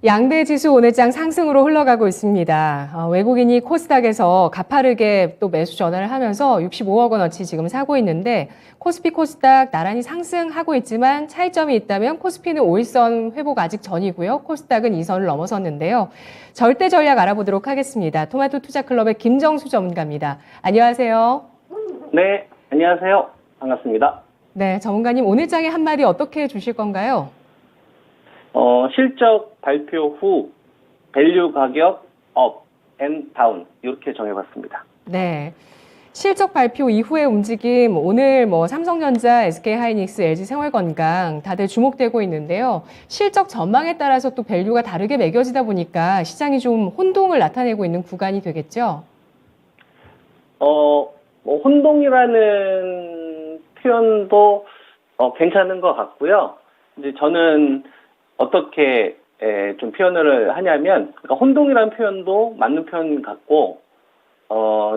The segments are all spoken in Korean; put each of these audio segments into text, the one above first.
양대 지수 오늘장 상승으로 흘러가고 있습니다. 외국인이 코스닥에서 가파르게 또 매수 전환을 하면서 65억 원어치 지금 사고 있는데 코스피 코스닥 나란히 상승하고 있지만 차이점이 있다면 코스피는 5일선 회복 아직 전이고요. 코스닥은 2선을 넘어섰는데요. 절대 전략 알아보도록 하겠습니다. 토마토 투자클럽의 김정수 전문가입니다. 안녕하세요. 네, 안녕하세요. 반갑습니다. 네, 전문가님 오늘장의 한마디 어떻게 주실 건가요? 실적 발표 후 밸류 가격 업 앤 다운 이렇게 정해봤습니다. 네. 실적 발표 이후의 움직임, 오늘 삼성전자, SK하이닉스, LG생활건강 다들 주목되고 있는데요. 실적 전망에 따라서 또 밸류가 다르게 매겨지다 보니까 시장이 좀 혼동을 나타내고 있는 구간이 되겠죠? 혼동이라는 표현도 괜찮은 것 같고요. 이제 저는 어떻게 좀 표현을 하냐면, 그러니까 혼동이라는 표현도 맞는 표현 같고,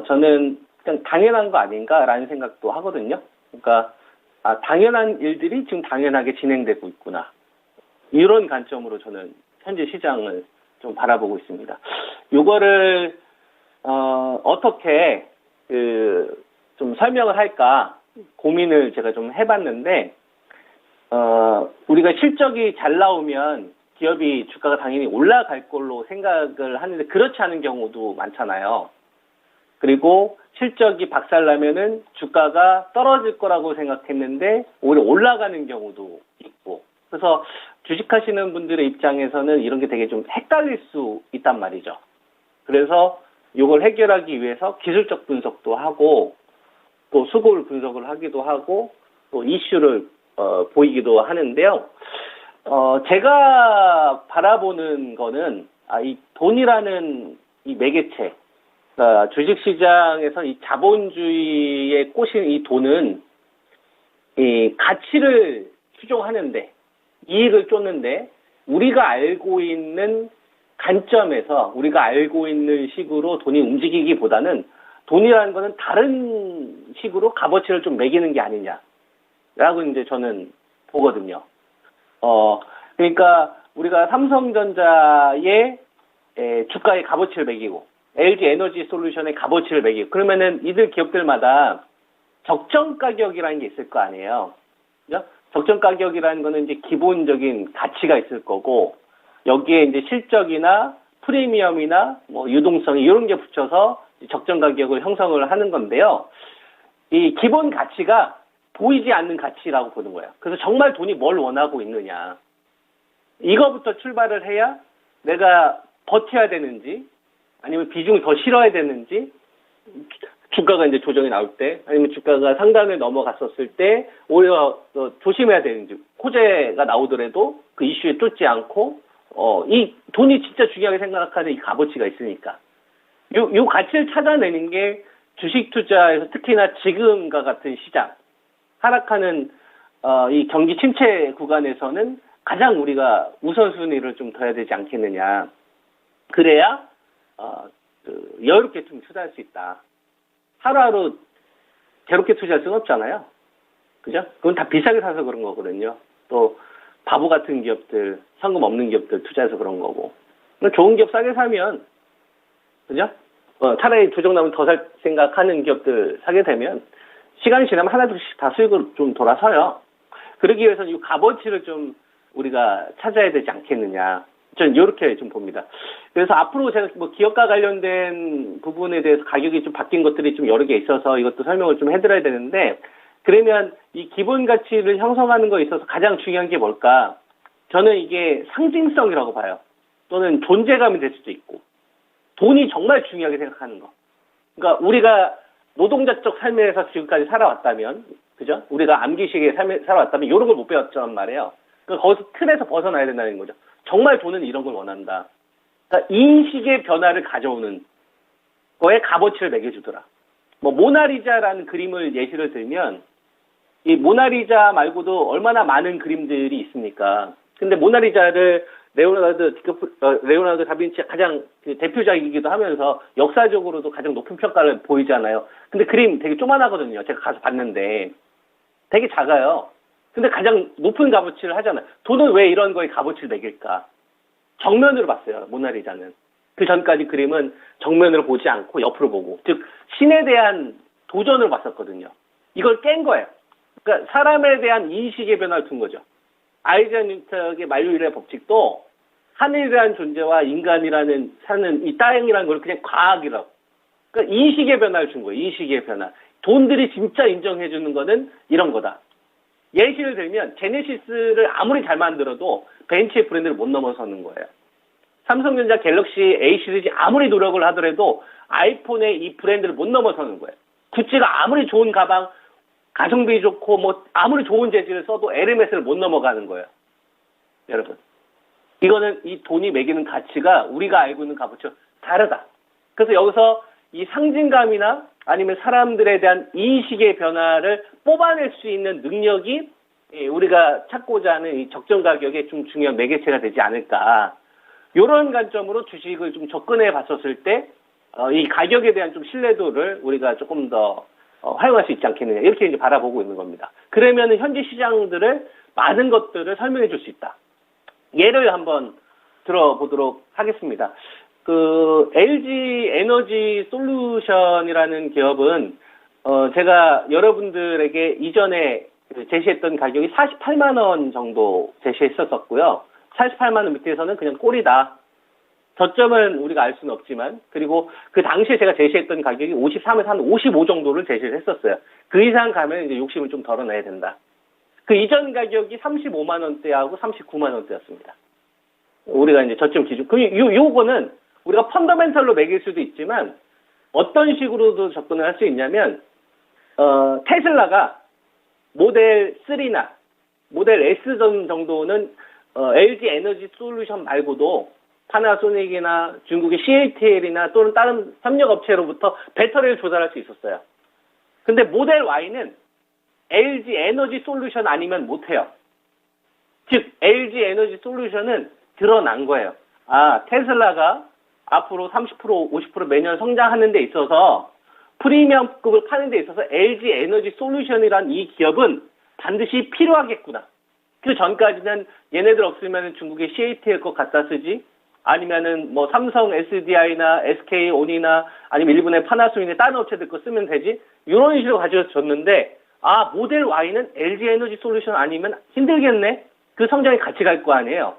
저는 그냥 당연한 거 아닌가라는 생각도 하거든요. 그러니까 당연한 일들이 지금 당연하게 진행되고 있구나. 이런 관점으로 저는 현재 시장을 좀 바라보고 있습니다. 요거를 어떻게 좀 설명을 할까 고민을 제가 좀 해봤는데, 우리가 실적이 잘 나오면 기업이 주가가 당연히 올라갈 걸로 생각을 하는데 그렇지 않은 경우도 많잖아요. 그리고 실적이 박살나면은 주가가 떨어질 거라고 생각했는데 오히려 올라가는 경우도 있고. 그래서 주식하시는 분들의 입장에서는 이런 게 되게 좀 헷갈릴 수 있단 말이죠. 그래서 이걸 해결하기 위해서 기술적 분석도 하고 또 수급을 분석을 하기도 하고 또 이슈를 보이기도 하는데요. 제가 바라보는 거는 이 돈이라는 이 매개체, 주식시장에서 이 자본주의에 꼬신 이 돈은 이 가치를 추종하는데, 이익을 쫓는데, 우리가 알고 있는 관점에서 우리가 알고 있는 식으로 돈이 움직이기보다는 돈이라는 거는 다른 식으로 값어치를 좀 매기는 게 아니냐라고 이제 저는 보거든요. 그러니까 우리가 삼성전자의 주가의 값어치를 매기고 LG 에너지 솔루션의 값어치를 매기고 그러면은 이들 기업들마다 적정 가격이라는 게 있을 거 아니에요. 그죠? 적정 가격이라는 거는 이제 기본적인 가치가 있을 거고 여기에 이제 실적이나 프리미엄이나 유동성 이런 게 붙여서 적정 가격을 형성을 하는 건데요. 이 기본 가치가 보이지 않는 가치라고 보는 거예요. 그래서 정말 돈이 뭘 원하고 있느냐. 이거부터 출발을 해야 내가 버텨야 되는지 아니면 비중을 더 실어야 되는지 주가가 이제 조정이 나올 때 아니면 주가가 상단을 넘어갔었을 때 오히려 조심해야 되는지 호재가 나오더라도 그 이슈에 쫓지 않고 이 돈이 진짜 중요하게 생각하는 이 값어치가 있으니까 요 가치를 찾아내는 게 주식 투자에서 특히나 지금과 같은 시장 하락하는 이 경기 침체 구간에서는 가장 우리가 우선순위를 좀 둬야 되지 않겠느냐. 그래야 여유롭게 좀 투자할 수 있다. 하루하루 괴롭게 투자할 수는 없잖아요. 그죠? 그건 다 비싸게 사서 그런 거거든요. 또 바보 같은 기업들, 현금 없는 기업들 투자해서 그런 거고. 좋은 기업 싸게 사면 그죠? 차라리 조정 나면 더 살 생각하는 기업들 사게 되면 시간이 지나면 하나둘씩 다 수익으로 좀 돌아서요. 그러기 위해서는 이 값어치를 좀 우리가 찾아야 되지 않겠느냐. 저는 이렇게 좀 봅니다. 그래서 앞으로 제가 기업과 관련된 부분에 대해서 가격이 좀 바뀐 것들이 좀 여러 개 있어서 이것도 설명을 좀 해드려야 되는데 그러면 이 기본 가치를 형성하는 거에 있어서 가장 중요한 게 뭘까? 저는 이게 상징성이라고 봐요. 또는 존재감이 될 수도 있고 돈이 정말 중요하게 생각하는 거. 그러니까 우리가 노동자적 삶에서 지금까지 살아왔다면, 그죠? 우리가 암기식의 삶에 살아왔다면 이런 걸 못 배웠단 말이에요. 그러니까 거기서 틀에서 벗어나야 된다는 거죠. 정말 돈은 이런 걸 원한다. 그러니까 인식의 변화를 가져오는 거에 값어치를 매겨주더라. 모나리자라는 그림을 예시를 들면 이 모나리자 말고도 얼마나 많은 그림들이 있습니까? 근데 모나리자를 레오나르도 다빈치 가장 대표작이기도 하면서 역사적으로도 가장 높은 평가를 보이잖아요. 근데 그림 되게 조만하거든요. 제가 가서 봤는데 되게 작아요. 근데 가장 높은 값어치를 하잖아요. 돈은 왜 이런 거에 값어치를 매길까? 정면으로 봤어요. 모나리자는. 그 전까지 그림은 정면으로 보지 않고 옆으로 보고, 즉 신에 대한 도전을 봤었거든요. 이걸 깬 거예요. 그러니까 사람에 대한 인식의 변화를 둔 거죠. 아이작 뉴턴의 만유인의 법칙도 하늘이라는 존재와 인간이라는 사는 이 땅이라는 걸 그냥 과학이라고. 그러니까 인식의 변화를 준 거예요. 인식의 변화. 돈들이 진짜 인정해 주는 거는 이런 거다. 예시를 들면 제네시스를 아무리 잘 만들어도 벤츠의 브랜드를 못 넘어서는 거예요. 삼성전자 갤럭시 A 시리즈 아무리 노력을 하더라도 아이폰의 이 브랜드를 못 넘어서는 거예요. 구찌가 아무리 좋은 가방, 가성비 좋고 뭐 아무리 좋은 재질을 써도 에르메스를 못 넘어가는 거예요. 여러분. 이거는 이 돈이 매기는 가치가 우리가 알고 있는 값어치와 다르다. 그래서 여기서 이 상징감이나 아니면 사람들에 대한 인식의 변화를 뽑아낼 수 있는 능력이 우리가 찾고자 하는 이 적정 가격의 좀 중요한 매개체가 되지 않을까. 이런 관점으로 주식을 좀 접근해 봤었을 때, 이 가격에 대한 좀 신뢰도를 우리가 조금 더 활용할 수 있지 않겠느냐. 이렇게 이제 바라보고 있는 겁니다. 그러면 현재 시장들을 많은 것들을 설명해 줄 수 있다. 예를 한번 들어보도록 하겠습니다. 그 LG 에너지 솔루션이라는 기업은 제가 여러분들에게 이전에 제시했던 가격이 48만 원 정도 제시했었고요. 48만 원 밑에서는 그냥 꼴이다. 저점은 우리가 알 수는 없지만, 그리고 그 당시에 제가 제시했던 가격이 53에서 한 55 정도를 제시를 했었어요. 그 이상 가면 이제 욕심을 좀 덜어내야 된다. 그 이전 가격이 35만 원대하고 39만 원대였습니다. 우리가 이제 저점 기준. 요거는 우리가 펀더멘털로 매길 수도 있지만, 어떤 식으로도 접근을 할 수 있냐면, 테슬라가 모델 3나 모델 S 정도는 LG 에너지 솔루션 말고도 파나소닉이나 중국의 CATL이나 또는 다른 협력업체로부터 배터리를 조달할 수 있었어요. 근데 모델 Y는 LG 에너지 솔루션 아니면 못해요. 즉 LG 에너지 솔루션은 드러난 거예요. 아, 테슬라가 앞으로 30%, 50% 매년 성장하는 데 있어서 프리미엄급을 파는 데 있어서 LG 에너지 솔루션이란 이 기업은 반드시 필요하겠구나. 그 전까지는 얘네들 없으면 중국의 CATL 것 갖다 쓰지, 아니면은 뭐 삼성 SDI나 SK 온이나 아니면 일본의 파나소닉의 다른 업체들 거 쓰면 되지, 이런 식으로 가져줬는데, 아, 모델 Y는 LG 에너지 솔루션 아니면 힘들겠네. 그 성장이 같이 갈 거 아니에요.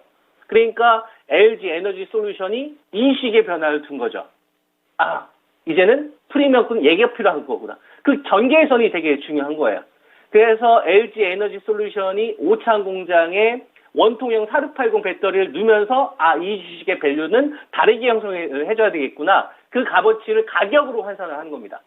그러니까 LG 에너지 솔루션이 인식의 변화를 둔 거죠. 아, 이제는 프리미엄급 얘기가 필요한 거구나. 그 전개선이 되게 중요한 거예요. 그래서 LG 에너지 솔루션이 오창 공장에 원통형 4680 배터리를 넣으면서, 아, 이 주식의 밸류는 다르게 형성을 해줘야 되겠구나. 그 값어치를 가격으로 환산을 하는 겁니다.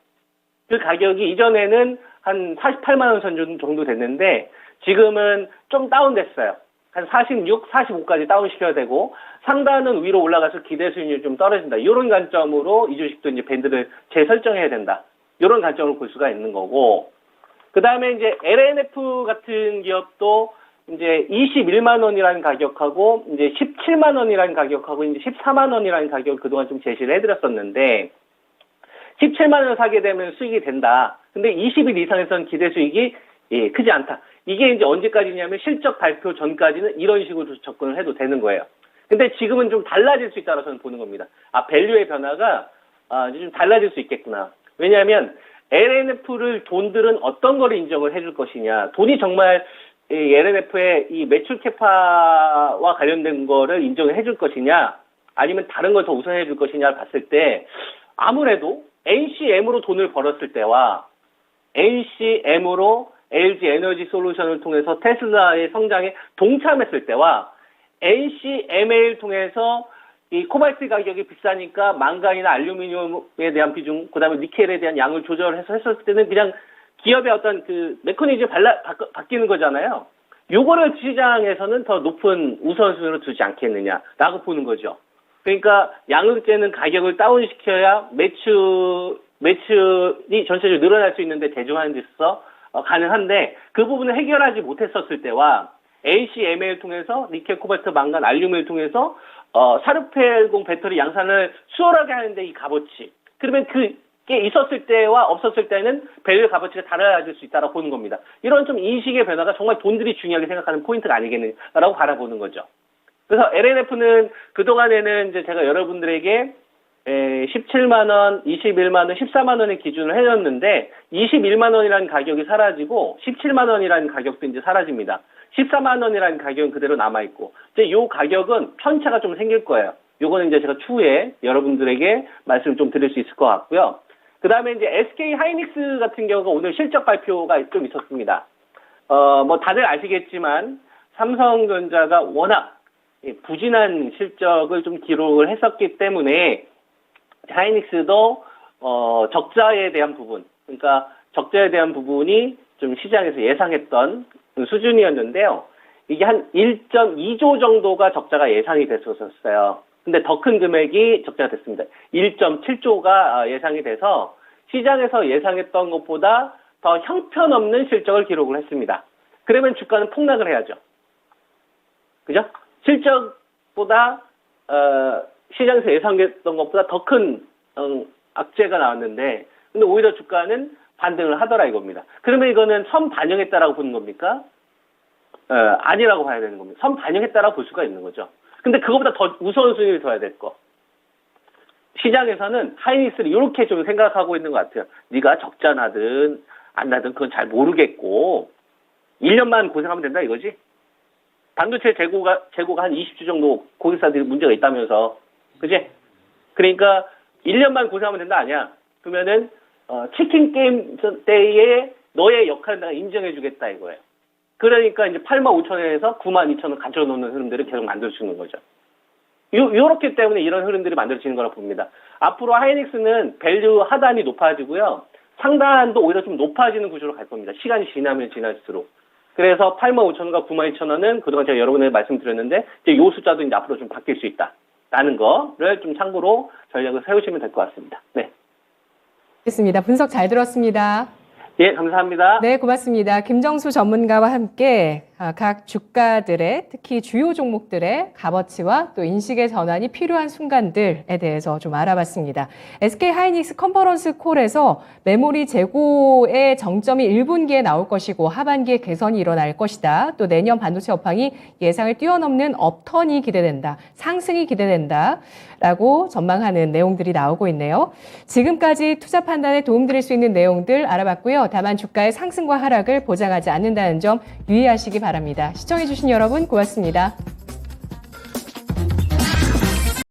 그 가격이 이전에는 한 48만 원 선 정도 됐는데 지금은 좀 다운됐어요. 한 46, 45까지 다운시켜야 되고, 상단은 위로 올라가서 기대 수익률이 좀 떨어진다. 이런 관점으로 이 주식도 이제 밴드를 재설정해야 된다. 이런 관점으로 볼 수가 있는 거고, 그 다음에 이제 LNF 같은 기업도 이제 21만 원이라는 가격하고, 이제 17만 원이라는 가격하고, 이제 14만 원이라는 가격을 그동안 좀 제시를 해드렸었는데, 17만 원 사게 되면 수익이 된다. 근데 20일 이상에서는 기대 수익이 크지 않다. 이게 이제 언제까지냐면 실적 발표 전까지는 이런 식으로 접근을 해도 되는 거예요. 근데 지금은 좀 달라질 수 있다고 저는 보는 겁니다. 아, 밸류의 변화가 이제 좀 달라질 수 있겠구나. 왜냐하면 LNF를 돈들은 어떤 거를 인정을 해줄 것이냐. 돈이 정말 이 LNF의 이 매출 캐파와 관련된 거를 인정을 해줄 것이냐, 아니면 다른 걸 더 우선해 줄 것이냐를 봤을 때, 아무래도 NCM으로 돈을 벌었을 때와 NCM으로 LG 에너지 솔루션을 통해서 테슬라의 성장에 동참했을 때와 NCM을 통해서 이 코발트 가격이 비싸니까 망간이나 알루미늄에 대한 비중, 그 다음에 니켈에 대한 양을 조절해서 했을 때는 그냥 기업의 어떤 그 메커니즘이 바뀌는 거잖아요. 요거를 시장에서는 더 높은 우선순위로 두지 않겠느냐라고 보는 거죠. 그러니까 양극재는 가격을 다운시켜야 매출이 전체적으로 늘어날 수 있는데 대중화하는 데 있어서 가능한데, 그 부분을 해결하지 못했었을 때와 NCM을 통해서 니켈, 코발트, 망간, 알루미늄을 통해서 4680 배터리 양산을 수월하게 하는데 이 값어치, 그러면 그게 있었을 때와 없었을 때는 밸류 값어치가 달라질 수 있다고 보는 겁니다. 이런 좀 인식의 변화가 정말 돈들이 중요하게 생각하는 포인트가 아니겠느냐라고 바라보는 거죠. 그래서 LNF는 그동안에는 이제 제가 여러분들에게 17만 원, 21만 원, 14만 원의 기준을 해줬는데 21만 원이라는 가격이 사라지고 17만 원이라는 가격도 이제 사라집니다. 14만 원이라는 가격은 그대로 남아있고 이제 이 가격은 편차가 좀 생길 거예요. 요거는 이제 제가 추후에 여러분들에게 말씀을 좀 드릴 수 있을 것 같고요. 그 다음에 이제 SK 하이닉스 같은 경우가 오늘 실적 발표가 좀 있었습니다. 뭐 다들 아시겠지만 삼성전자가 워낙 부진한 실적을 좀 기록을 했었기 때문에 하이닉스도 적자에 대한 부분, 그러니까 적자에 대한 부분이 좀 시장에서 예상했던 수준이었는데요. 이게 한 1.2조 정도가 적자가 예상이 됐었어요. 근데 더 큰 금액이 적자가 됐습니다. 1.7조가 예상이 돼서 시장에서 예상했던 것보다 더 형편없는 실적을 기록을 했습니다. 그러면 주가는 폭락을 해야죠. 그죠? 실적보다 시장에서 예상했던 것보다 더 큰 악재가 나왔는데 근데 오히려 주가는 반등을 하더라 이겁니다. 그러면 이거는 선반영했다라고 보는 겁니까? 아니라고 봐야 되는 겁니다. 선반영했다라고 볼 수가 있는 거죠. 근데 그거보다 더 우선순위를 둬야 될 거. 시장에서는 하이닉스를 이렇게 좀 생각하고 있는 것 같아요. 네가 적자 나든 안 나든 그건 잘 모르겠고 1년만 고생하면 된다 이거지. 반도체 재고가 한 20주 정도 고객사들이 문제가 있다면서. 그지? 그러니까 1년만 고생하면 된다 아니야. 그러면은 치킨 게임 때에 너의 역할을 내가 인정해 주겠다 이거예요. 그러니까 이제 85,000원에서 92,000원 가져놓는 흐름들을 계속 만들어주는 거죠. 요렇기 때문에 이런 흐름들이 만들어지는 거라고 봅니다. 앞으로 하이닉스는 밸류 하단이 높아지고요. 상단도 오히려 좀 높아지는 구조로 갈 겁니다. 시간이 지나면 지날수록. 그래서 85,000원과 92,000원은 그동안 제가 여러분에게 말씀드렸는데 이제 요 숫자도 이제 앞으로 좀 바뀔 수 있다라는 거를 좀 참고로 전략을 세우시면 될 것 같습니다. 네. 알겠습니다. 분석 잘 들었습니다. 예, 감사합니다. 네, 고맙습니다. 김정수 전문가와 함께 각 주가들의 특히 주요 종목들의 값어치와 또 인식의 전환이 필요한 순간들에 대해서 좀 알아봤습니다. SK 하이닉스 컨퍼런스 콜에서 메모리 재고의 정점이 1분기에 나올 것이고 하반기에 개선이 일어날 것이다. 또 내년 반도체 업황이 예상을 뛰어넘는 업턴이 기대된다. 상승이 기대된다. 라고 전망하는 내용들이 나오고 있네요. 지금까지 투자 판단에 도움드릴 수 있는 내용들 알아봤고요. 다만 주가의 상승과 하락을 보장하지 않는다는 점 유의하시기 바랍니다. 시청해주신 여러분 고맙습니다.